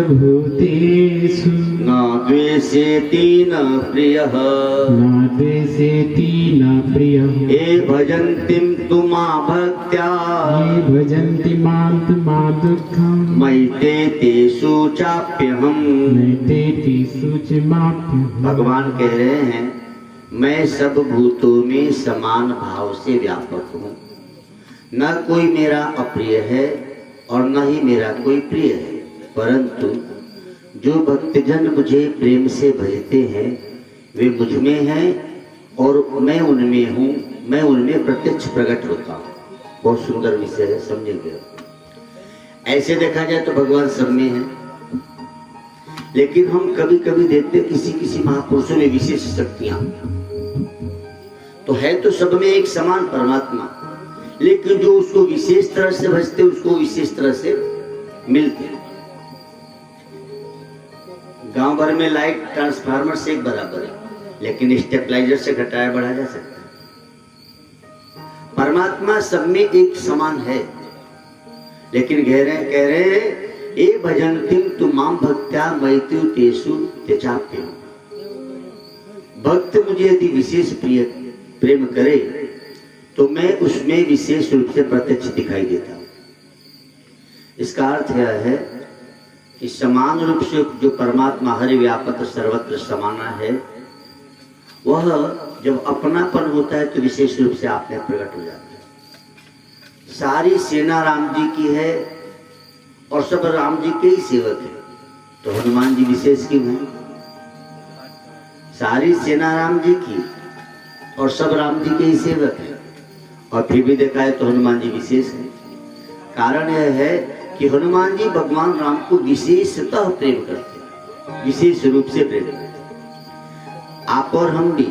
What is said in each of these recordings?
सर्वभूतेषु न द्वेषेति न प्रियः न द्वेषेति न प्रियः ये भजन्ति तु मां भक्त्या ये भजन्ति मां तु मा दुःखं मयि तेषु चाप्यहम्। नैते तेषु च माप्यहम्। भगवान कह रहे हैं मैं सब भूतों में समान भाव से व्यापक हूँ, न कोई मेरा अप्रिय है और न ही मेरा कोई प्रिय है, परंतु जो भक्तजन मुझे प्रेम से भजते हैं वे मुझ में हैं और मैं उनमें हूँ, मैं उनमें प्रत्यक्ष प्रकट होता हूँ। बहुत सुंदर विषय है, समझेंगे। ऐसे देखा जाए तो भगवान सब में है, लेकिन हम कभी कभी देखते किसी किसी महापुरुषों में विशेष शक्तियां, तो है तो सब में एक समान परमात्मा, लेकिन जो उसको विशेष तरह से भजते उसको विशेष तरह से मिलते हैं। गांव भर में लाइट ट्रांसफार्मर से एक बराबर है, लेकिन स्टेबलाइजर से घटाया बढ़ाया जा सकता है। परमात्मा सब में एक समान है, लेकिन कह रहे ए भजन्ति तु मां भक्त्या मयि तेषु चाप्यहम्। भक्त मुझे यदि विशेष प्रेम करे तो मैं उसमें विशेष रूप से प्रत्यक्ष दिखाई देता हूं। इसका अर्थ यह है कि समान रूप से जो परमात्मा हरि व्यापक सर्वत्र समाना है, वह जब अपनापन होता है तो विशेष रूप से आप में प्रकट हो जाता है। सारी सेना राम जी की है और सब राम जी के ही सेवक है, तो हनुमान जी विशेष क्यों हैं? सारी सेना राम जी की और सब राम जी के ही सेवक है, और फिर भी देखा है तो हनुमान जी विशेष है। कारण यह है कि हनुमान जी भगवान राम को विशेषतः प्रेम करते हैं, विशेष रूप से प्रेम करते हैं। आप और हम भी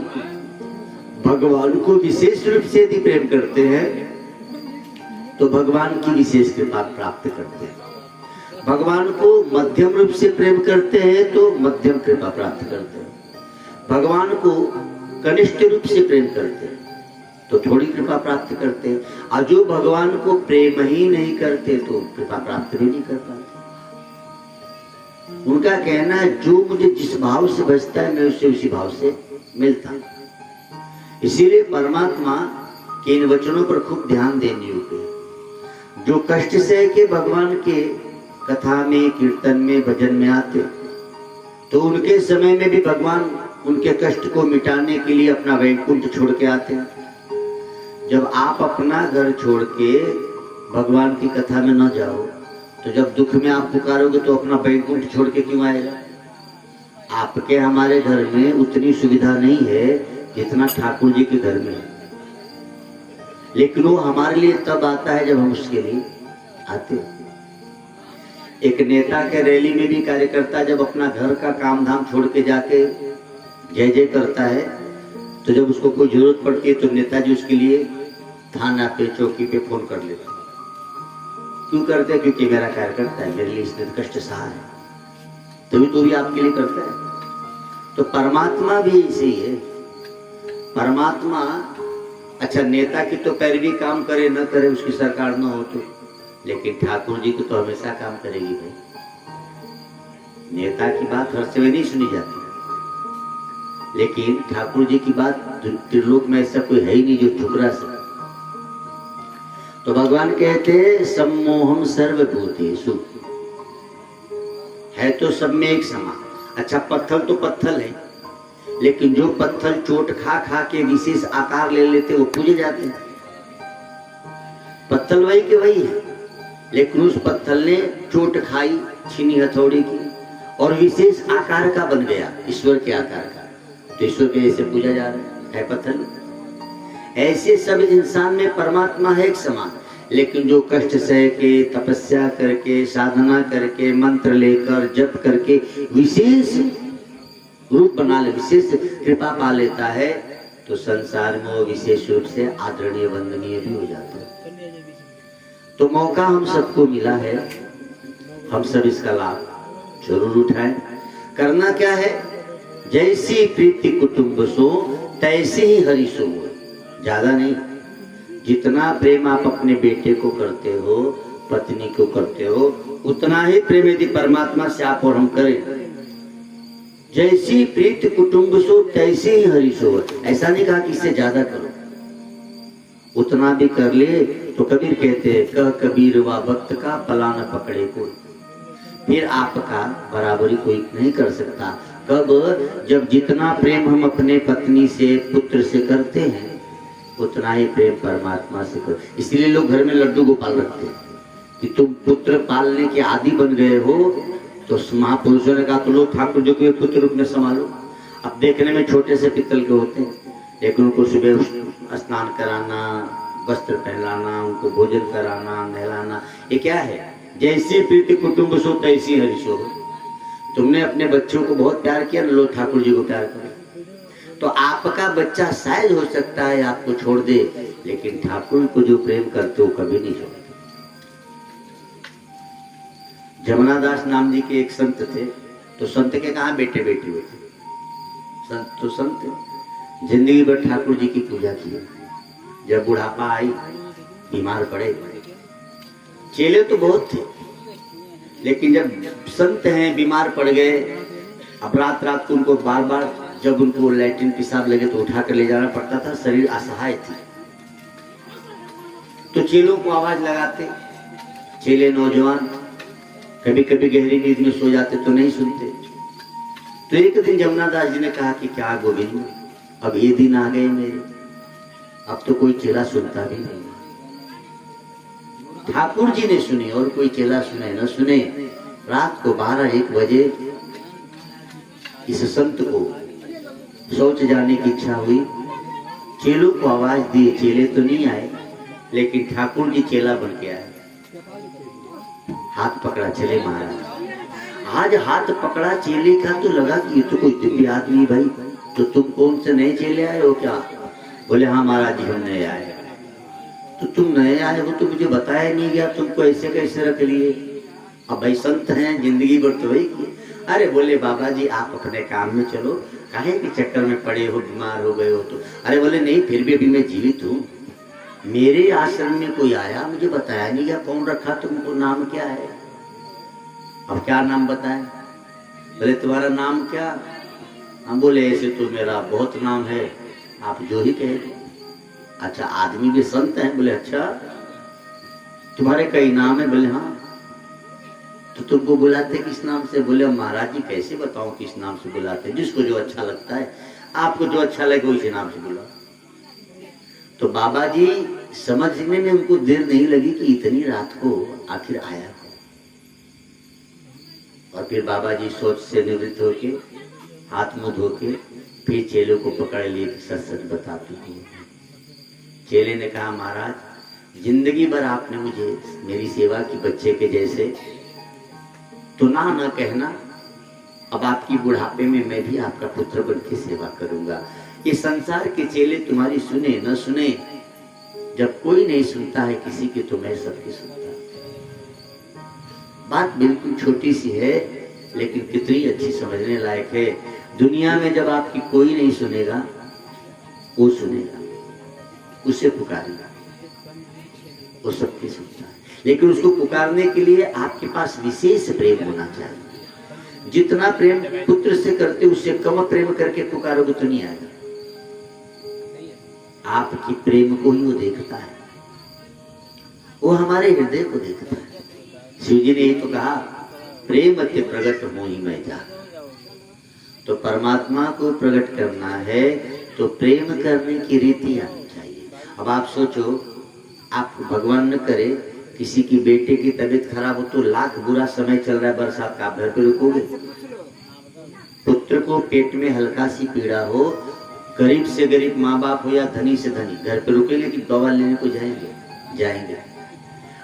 भगवान को विशेष रूप से यदि प्रेम करते हैं तो भगवान की विशेष कृपा प्राप्त करते हैं। भगवान को मध्यम रूप से प्रेम करते हैं तो मध्यम कृपा प्राप्त करते हैं। भगवान को कनिष्ठ रूप से प्रेम करते हैं तो थोड़ी कृपा प्राप्त करते हैं, और जो भगवान को प्रेम ही नहीं करते तो कृपा प्राप्त भी नहीं कर पाते। उनका कहना है जो मुझे जिस भाव से भजता है मैं उससे उसी भाव से मिलता हूं। इसीलिए परमात्मा के इन वचनों पर खूब ध्यान देने योग्य है। जो कष्ट से के भगवान के कथा में, कीर्तन में, भजन में आते, तो उनके समय में भी भगवान उनके कष्ट को मिटाने के लिए अपना वैकुंठ छोड़ के आते हैं। जब आप अपना घर छोड़ के भगवान की कथा में न जाओ, तो जब दुख में आप पुकारोगे तो अपना वैकुंठ छोड़ के क्यों आएगा? आपके हमारे घर में उतनी सुविधा नहीं है जितना ठाकुर जी के घर में है, लेकिन वो हमारे लिए तब आता है जब हम उसके लिए आते हैं। एक नेता के रैली में भी कार्यकर्ता जब अपना घर का काम धाम छोड़ के जाके जय जय करता है, तो जब उसको कोई जरूरत पड़ती है तो नेताजी उसके लिए थाना पे, चौकी पे फोन कर लेते। क्यों करते हैं? क्योंकि मेरा कार्यकर्ता है, मेरे लिए इसने कष्ट सहा है, तभी तो भी आपके लिए करता है। तो परमात्मा भी ऐसे ही है। परमात्मा अच्छा नेता की तो पैरवी काम करे न करे, उसकी सरकार न हो तो, लेकिन ठाकुर जी को तो हमेशा काम करेगी भाई। नेता की बात हर समय नहीं सुनी जाती, लेकिन ठाकुर जी की बात त्रिलोक में ऐसा कोई है ही नहीं जो ठुकरा सके। तो भगवान कहते हैं सम्मोहम सर्वभूतेषु, है तो सब में एक समान। अच्छा पत्थर तो पत्थर है, लेकिन जो पत्थर चोट खा खा के विशेष आकार ले लेते वो पूजे जाते हैं। पत्थर वही के वही है, लेकिन उस पत्थर ने चोट खाई छीनी हथौड़ी की और विशेष आकार का बन गया, ईश्वर के आकार का, तो ईश्वर के जैसे पूजा जा रहा है पत्थर। ऐसे सब इंसान में परमात्मा है एक समान, लेकिन जो कष्ट सह के, तपस्या करके, साधना करके, मंत्र लेकर, जप करके विशेष रूप बना ले, विशेष कृपा पा लेता है, तो संसार में वो विशेष रूप से आदरणीय वंदनीय भी हो जाता है। तो मौका हम सबको मिला है, हम सब इसका लाभ जरूर उठाएं। करना क्या है? जैसी प्रीति कुटुंब सो तैसे ही हरि सो हो। ज्यादा नहीं, जितना प्रेम आप अपने बेटे को करते हो पत्नी को करते हो, उतना ही प्रेम यदि परमात्मा से आप और हम करें। जैसी प्रीत कुटुंब सो तैसी ही हरि सो। ऐसा नहीं कहा कि इससे ज्यादा करो, उतना भी कर ले तो कबीर कहते हैं कह कबीर वा वक्त का पला न पकड़े कोई। फिर आपका बराबरी कोई नहीं कर सकता। कब? जब जितना प्रेम हम अपने पत्नी से पुत्र से करते हैं उतना ही प्रेम परमात्मा से करो। इसलिए लोग घर में लड्डू गोपाल रखते हैं कि तुम पुत्र पालने के आदि बन गए हो। तो महापुरुषों ने कहा तो लो ठाकुर जी को पुत्र रूप में संभालो। अब देखने में छोटे से पित्तल के होते हैं, लेकिन उनको सुबह स्नान कराना, वस्त्र पहनाना, उनको भोजन कराना, नहलाना, ये क्या है? जैसी प्रीति कुटुंब सो तैसी हरि सो। तुमने अपने बच्चों को बहुत प्यार किया, लो ठाकुर जी को प्यार करो। तो आपका बच्चा शायद हो सकता है आपको छोड़ दे, लेकिन ठाकुर को जो प्रेम करते हो कभी नहीं छोड़ते। जमुना दास नाम जी के एक संत थे, तो संत के कहा बेटे बेटी हुए थे। संत तो संत जिंदगी भर ठाकुर जी की पूजा की। जब बुढ़ापा आई, बीमार पड़े, चेले तो बहुत थे, लेकिन जब संत हैं बीमार पड़ गए, अब रात रात को उनको बार बार जब उनको लैट्रिन पेशाब लगे तो उठा कर ले जाना पड़ता था, शरीर असहाय थी। तो चेलों को आवाज लगाते, चेले नौजवान कभी कभी गहरी नींद में सो जाते तो नहीं सुनते। तो एक दिन जमुना दास जी ने कहा कि क्या गोविंद, अब ये दिन आ गए मेरे, अब तो कोई चेला सुनता भी नहीं। ठाकुर जी ने सुनी और कोई चेला सुने न सुने, रात को 12-1 बजे इस संत को शौच जाने की इच्छा हुई। चेलों को आवाज दी, चेले तो नहीं आए, लेकिन ठाकुर जी चेला बन के आए। हाथ पकड़ा, चले महाराज। आज हाथ पकड़ा चेले का तो लगा कि ये तो कोई दिव्य आदमी भाई, तो तुम कौन से नए चेले आए हो क्या? बोले हाँ महाराज जी हम नए आए। तो तुम नए आए हो तो मुझे बताया नहीं गया, तुमको ऐसे कैसे रख लिए? अब भाई संत हैं, जिंदगी भर तो वही की। अरे बोले बाबा जी आप अपने काम में चलो, काहे के चक्कर में पड़े हो, बीमार हो गए हो तो? अरे बोले नहीं, फिर भी अभी मैं जीवित हूँ। मेरे आश्रम में कोई आया, मुझे बताया नहीं गया कौन रखा तुमको, नाम क्या है? अब क्या नाम बताएं? बोले तुम्हारा नाम क्या? हम बोले ऐसे तो मेरा बहुत नाम है, आप जो ही कहे। अच्छा आदमी भी संत हैं? बोले अच्छा, तुम्हारे कई नाम है? बोले हाँ। तो तुमको बुलाते किस नाम से? बोले महाराज जी कैसे बताऊं किस नाम से बुलाते, जिसको जो अच्छा लगता है, आपको जो अच्छा लगे उसी नाम से बुलाओ। तो बाबा जी समझने में उनको देर नहीं लगी कि इतनी रात को आखिर आया। और फिर बाबा जी सोच से निवृत्त होके हाथ मुंह धो के फिर चेलों को पकड़ लिए, सच सच बताती हूँ। चेले ने कहा महाराज जिंदगी भर आपने मुझे मेरी सेवा की बच्चे के जैसे, तो ना न कहना, अब आपकी बुढ़ापे में मैं भी आपका पुत्र बन के सेवा करूंगा। ये संसार के चेले तुम्हारी सुने न सुने, जब कोई नहीं सुनता है किसी की तो मैं सबकी सुनता। बात बिल्कुल छोटी सी है, लेकिन कितनी अच्छी समझने लायक है। दुनिया में जब आपकी कोई नहीं सुनेगा, वो सुनेगा, उसे पुकारेगा, वो सबकी सुनता है। लेकिन उसको पुकारने के लिए आपके पास विशेष प्रेम होना चाहिए। जितना प्रेम पुत्र से करते उससे कम प्रेम करके पुकारोगे तो नहीं आएगा। आपकी प्रेम को ही वो देखता है, वो हमारे हृदय को देखता है। शिव जी ने यही तो कहा प्रेम अति प्रगट मोहि में जा। तो परमात्मा को प्रकट करना है तो प्रेम करने की रीति आनी चाहिए। अब आप सोचो, आप भगवान न करे किसी की बेटे की तबीयत खराब हो तो लाख बुरा समय चल रहा है बरसात का, आप घर पे रुकोगे? पुत्र को पेट में हल्का सी पीड़ा हो, गरीब से गरीब माँ बाप हो या धनी से धनी, घर पे रुकेंगे कि दवा लेने को जाएंगे? जाएंगे।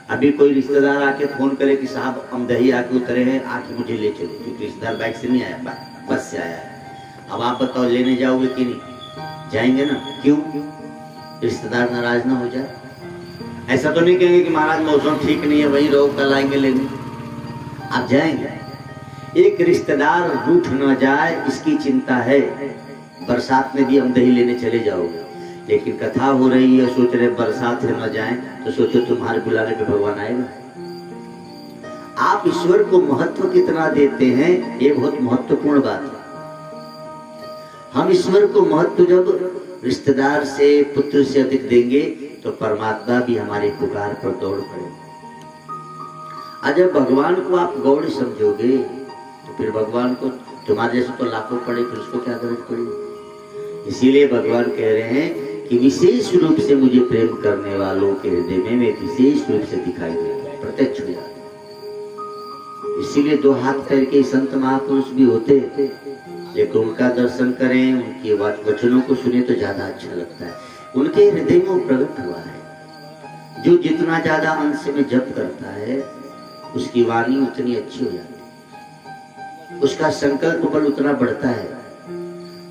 अभी कोई रिश्तेदार आके फोन करे कि साहब हम दही आके उतरे हैं, आके मुझे ले चलो, क्योंकि रिश्तेदार बाइक से नहीं आया, बस से आया है। अब आप बताओ लेने जाओगे कि नहीं? जाएंगे ना। क्यों? रिश्तेदार नाराज ना हो जाए। ऐसा तो नहीं कहेंगे कि महाराज मौसम ठीक नहीं है वहीं रहो, कल आएंगे लेने। आप जाएंगे। एक रिश्तेदार रूठ न जाए इसकी चिंता है। बरसात में भी हम दही लेने चले जाओगे, लेकिन कथा हो रही है, सोच रहे बरसात है न जाए, तो सोचो तुम्हारे बुलाने पे भगवान आएगा? आप ईश्वर को महत्व कितना देते हैं, ये बहुत महत्वपूर्ण बात है। हम ईश्वर को महत्व जब रिश्तेदार से, पुत्र से अधिक देंगे तो परमात्मा भी हमारे पुकार पर दौड़ पड़े। आज जब भगवान को आप गौड़ समझोगे तो फिर भगवान को तुम्हारे जैसे तो लाखों पड़े, फिर उसको क्या जरूरत पड़ेगी। इसीलिए भगवान कह रहे हैं कि विशेष रूप से मुझे प्रेम करने वालों के हृदय में मैं विशेष रूप से दिखाई देता, प्रत्यक्ष हो जाता। इसीलिए दो हाथ पैर के संत महापुरुष भी होते हैं, लेकिन उनका दर्शन करें, उनके वचनों को सुने तो ज्यादा अच्छा लगता है। उनके हृदय में वो प्रकट हुआ है। जो जितना ज्यादा अंश में जप करता है उसकी वाणी उतनी अच्छी हो जाती है, उसका संकल्प बल उतना बढ़ता है।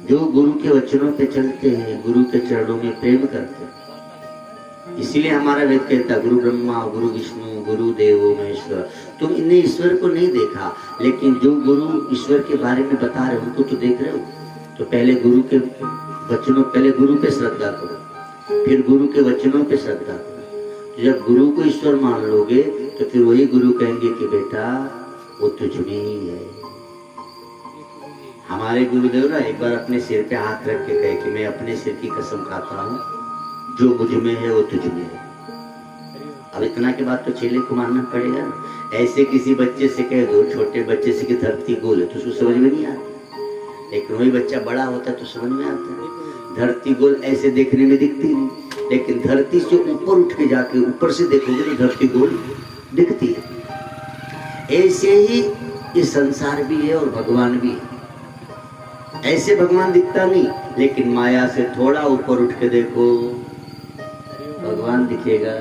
जो गुरु के वचनों पे चलते हैं, गुरु के चरणों में प्रेम करते हैं। इसीलिए हमारा वेद कहता है गुरु ब्रह्मा गुरु विष्णु गुरु देवो महेश्वर। तुम इन्हें ईश्वर को नहीं देखा, लेकिन जो गुरु ईश्वर के बारे में बता रहे उनको तो देख रहे हो। तो पहले गुरु के वचनों, पहले गुरु पे श्रद्धा करो, फिर गुरु के वचनों पे श्रद्धा करो। तो जब गुरु को ईश्वर मान लोगे तो फिर वही गुरु कहेंगे कि बेटा वो तुझ में ही है। हमारे गुरुदेव ना एक बार अपने सिर पे हाथ रख के कहे कि मैं अपने सिर की कसम खाता हूँ, जो मुझ में है वो तुझ में है। अब इतना के बाद तो चेले को मानना पड़ेगा। ऐसे किसी बच्चे से कह दो, छोटे बच्चे से कि धरती गोल है, तो उसको समझ में नहीं आता। लेकिन वही बच्चा बड़ा होता है तो समझ में आता है। धरती गोल ऐसे देखने में दिखती नहीं, लेकिन धरती से ऊपर उठ के जाके ऊपर से देखोगे तो धरती गोल दिखती है। ऐसे ही ये संसार भी है और भगवान भी है। ऐसे भगवान दिखता नहीं, लेकिन माया से थोड़ा ऊपर उठ के देखो भगवान दिखेगा।